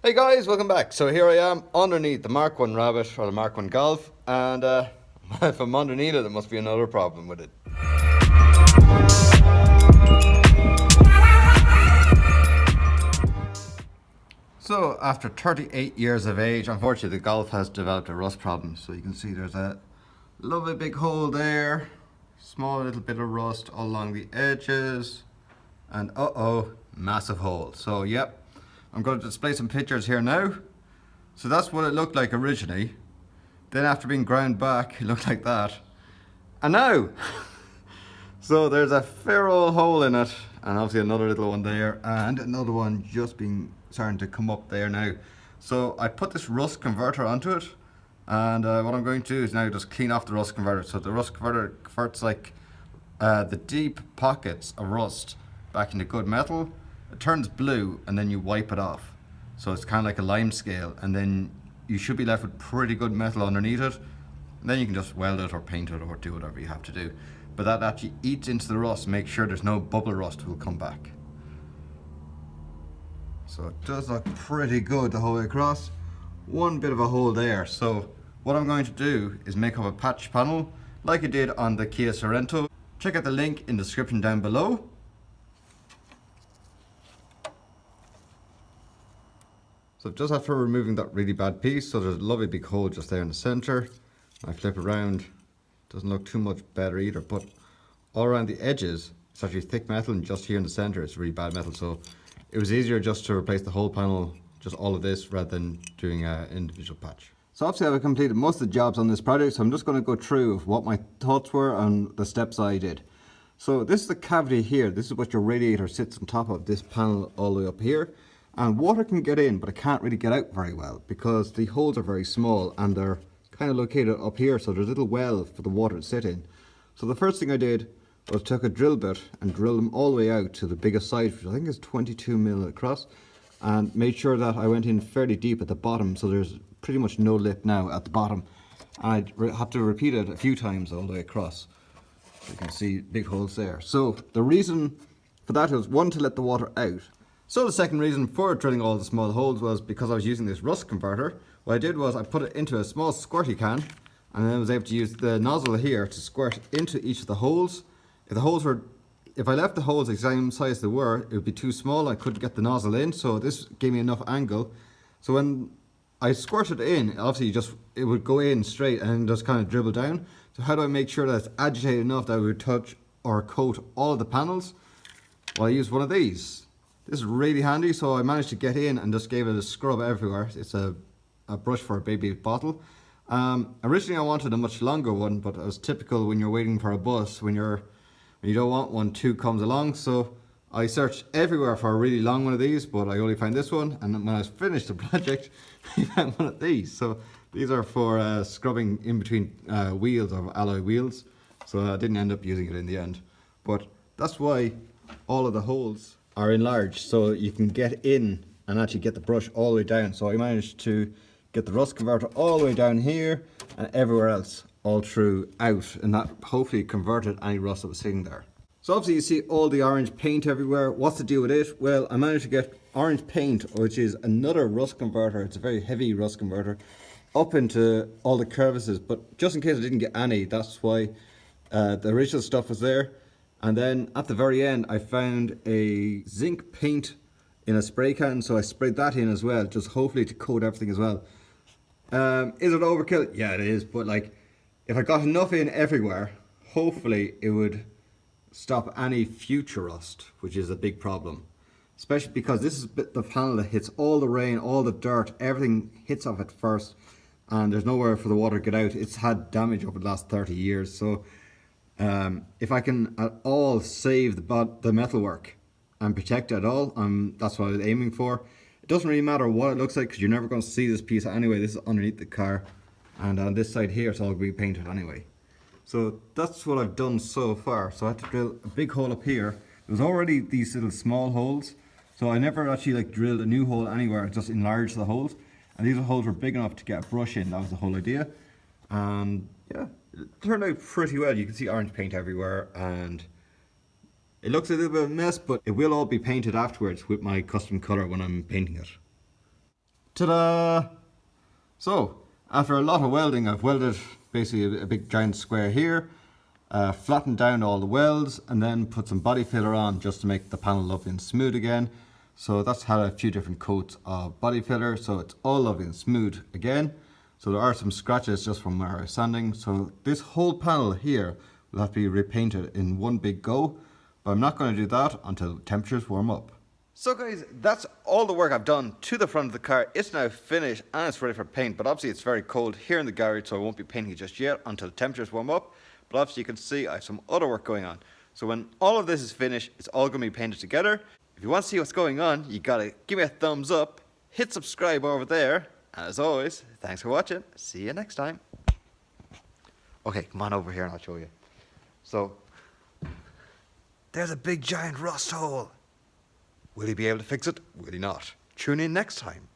Hey guys, welcome back. So here I am underneath the Mk1 Rabbit or the Mk1 Golf, and if I'm underneath it, there must be another problem with it. So after 38 years of age, unfortunately the Golf has developed a rust problem. So you can see there's a lovely big hole there, small little bit of rust all along the edges, and massive hole. So yep, I'm going to display some pictures here now. So that's what it looked like originally. Then after being ground back, it looked like that. And now, so there's a fair old hole in it, and obviously another little one there, and another one just starting to come up there now. So I put this rust converter onto it, and what I'm going to do is now just clean off the rust converter. So the rust converter converts like the deep pockets of rust back into good metal. It turns blue, and then you wipe it off. So it's kind of like a lime scale, and then you should be left with pretty good metal underneath it. And then you can just weld it or paint it or do whatever you have to do. But that actually eats into the rust, make sure there's no bubble rust will come back. So it does look pretty good the whole way across. One bit of a hole there. So what I'm going to do is make up a patch panel like I did on the Kia Sorento. Check out the link in the description down below. So just after removing that really bad piece, so there's a lovely big hole just there in the center. I flip around, doesn't look too much better either, but all around the edges, it's actually thick metal, and just here in the center, it's really bad metal. So it was easier just to replace the whole panel, just all of this, rather than doing an individual patch. So obviously I've completed most of the jobs on this project, so I'm just going to go through what my thoughts were and the steps I did. So this is the cavity here. This is what your radiator sits on top of, this panel all the way up here. And water can get in, but it can't really get out very well because the holes are very small and they're kind of located up here, so there's a little well for the water to sit in. So the first thing I did was took a drill bit and drilled them all the way out to the biggest size, which I think is 22 mil across, and made sure that I went in fairly deep at the bottom, so there's pretty much no lip now at the bottom. And I had to repeat it a few times all the way across. You can see big holes there. So the reason for that was, one, to let the water out. So the second reason for drilling all the small holes was because I was using this rust converter. What I did was I put it into a small squirty can, and then I was able to use the nozzle here to squirt into each of the holes. If I left the holes the same size they were, it would be too small. I couldn't get the nozzle in, so this gave me enough angle. So when I squirted it in, obviously it would go in straight and just kind of dribble down. So how do I make sure that it's agitated enough that it would touch or coat all of the panels? Well, I used one of these. This is really handy, so I managed to get in and just gave it a scrub everywhere. It's a brush for a baby bottle. Originally I wanted a much longer one, but it was typical when you're waiting for a bus, when you don't want one, two comes along. So I searched everywhere for a really long one of these, but I only found this one. And when I finished the project, I found one of these. So these are for scrubbing in between wheels of alloy wheels. So I didn't end up using it in the end. But that's why all of the holes are enlarged, so you can get in and actually get the brush all the way down. So I managed to get the rust converter all the way down here and everywhere else all through out, and that hopefully converted any rust that was sitting there. So obviously you see all the orange paint everywhere. What's the deal with it? Well, I managed to get orange paint, which is another rust converter. It's a very heavy rust converter, up into all the crevices, but just in case I didn't get any, that's why the original stuff was there. And then at the very end, I found a zinc paint in a spray can, so I sprayed that in as well, just hopefully to coat everything as well. Is it overkill? Yeah, it is, but like, if I got enough in everywhere, hopefully it would stop any future rust, which is a big problem. Especially because this is the panel that hits all the rain, all the dirt, everything hits off it first, and there's nowhere for the water to get out. It's had damage over the last 30 years, so if I can at all save the metalwork and protect it at all, that's what I was aiming for. It doesn't really matter what it looks like because you're never going to see this piece anyway. This is underneath the car, and on this side here it's all going to be painted anyway. So that's what I've done so far. So I had to drill a big hole up here. There was already these little small holes, so I never actually drilled a new hole anywhere. I just enlarged the holes, and these holes were big enough to get a brush in. That was the whole idea, and yeah, it turned out pretty well. You can see orange paint everywhere, and it looks a little bit of a mess, but it will all be painted afterwards with my custom color when I'm painting it. Ta-da! So, after a lot of welding, I've welded basically a big giant square here, flattened down all the welds, and then put some body filler on just to make the panel lovely and smooth again. So that's had a few different coats of body filler, so it's all lovely and smooth again. So there are some scratches just from where I was sanding. So this whole panel here will have to be repainted in one big go, but I'm not going to do that until temperatures warm up. So guys, that's all the work I've done to the front of the car. It's now finished and it's ready for paint, but obviously it's very cold here in the garage, so I won't be painting it just yet until temperatures warm up. But obviously you can see I have some other work going on. So when all of this is finished, it's all going to be painted together. If you want to see what's going on, you gotta give me a thumbs up, hit subscribe over there, and as always, thanks for watching. See you next time. Okay, come on over here and I'll show you. So, there's a big giant rust hole. Will he be able to fix it? Will he not? Tune in next time.